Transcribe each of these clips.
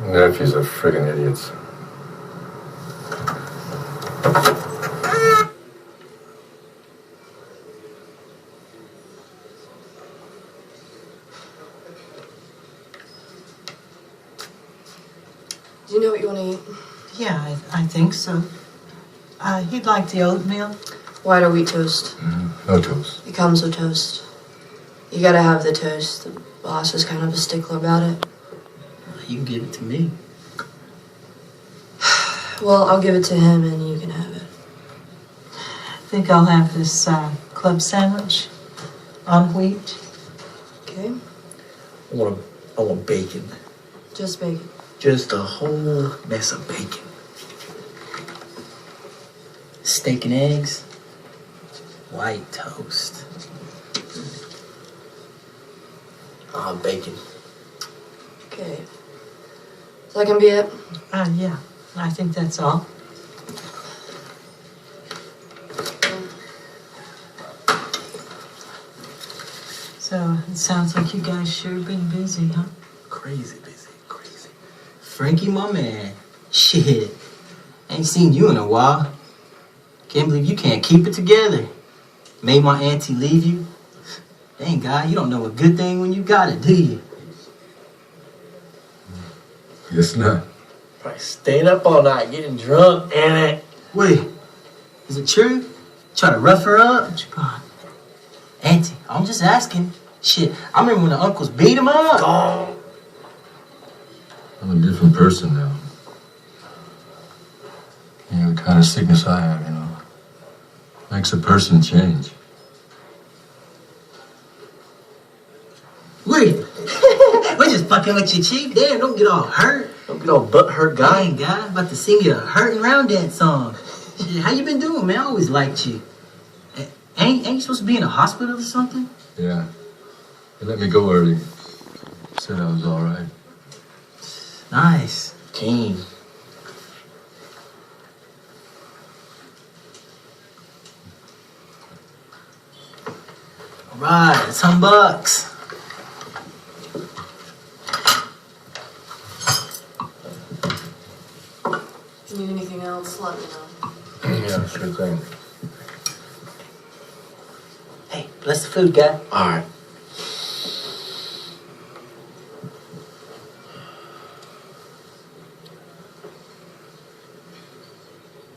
Nephews are friggin' idiots. Do you know what you want to eat? Yeah, I think so. He'd like the oatmeal. White or wheat toast? No toast. It comes with toast. You gotta have the toast. The boss is kind of a stickler about it. You can give it to me. Well, I'll give it to him and you can have it. I think I'll have this club sandwich on wheat. Okay? I want bacon. Just bacon. Just a whole mess of bacon. Steak and eggs. White toast. Bacon. Okay. So that can be it? Yeah, I think that's all. So it sounds like you guys sure been busy, huh? Crazy busy, crazy. Frankie, my man. Shit. Ain't seen you in a while. Can't believe you can't keep it together. Made my auntie leave you. Dang, guy, you don't know a good thing when you got it, do you? Guess not. Probably staying up all night, getting drunk, damn it. Wait, is it true? Try to rough her up? Auntie, I'm just asking. Shit, I remember when the uncles beat him up. Gone. I'm a different person now. You know, the kind of sickness I have, you know, makes a person change. Wait, we're just fucking with you, Chief. Damn, don't get all hurt. Don't get all butt hurt, guy. Dang, guy, about to sing you a hurting round dance song. Shit, how you been doing, man? I always liked you. Ain't you supposed to be in a hospital or something? Yeah. They let me go early. Said I was all right. Nice. King. All right, $10. If you need anything else, let me know. Yeah, sure thing. Hey, bless the food, guy. All right.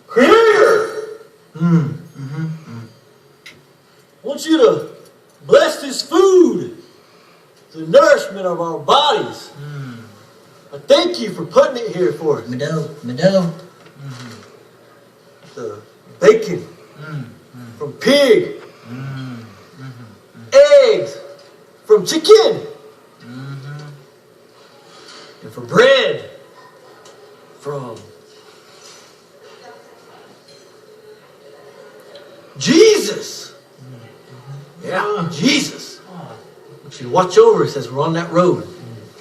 Creator! I want you to bless this food, the nourishment of our bodies. I thank you for putting it here for us. Mado. The bacon from pig, eggs from chicken, and for bread from Jesus. Yeah, Jesus. I want you to watch over us as we're on that road.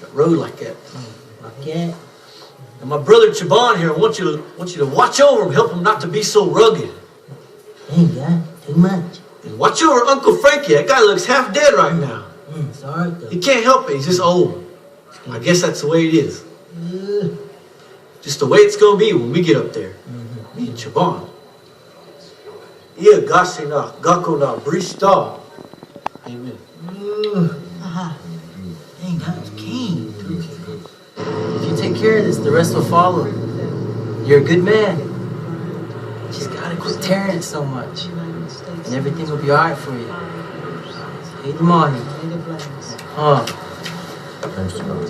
That road like that. Yeah. And my brother Chaban here, I want you to watch over him, help him not to be so rugged. Dang, guy, too much. And watch over Uncle Frankie. That guy looks half dead right now. It's all right, though. He can't help it. He's just old. I guess that's the way it is. Just the way it's going to be when we get up there. Me and Chaban. Ia gasina gakona brista. Amen. Dang, that was king. If you take care of this, the rest will follow. You're a good man. Just gotta quit tearing it so much. And everything will be alright for you. Hey, the morning. Thanks, brother.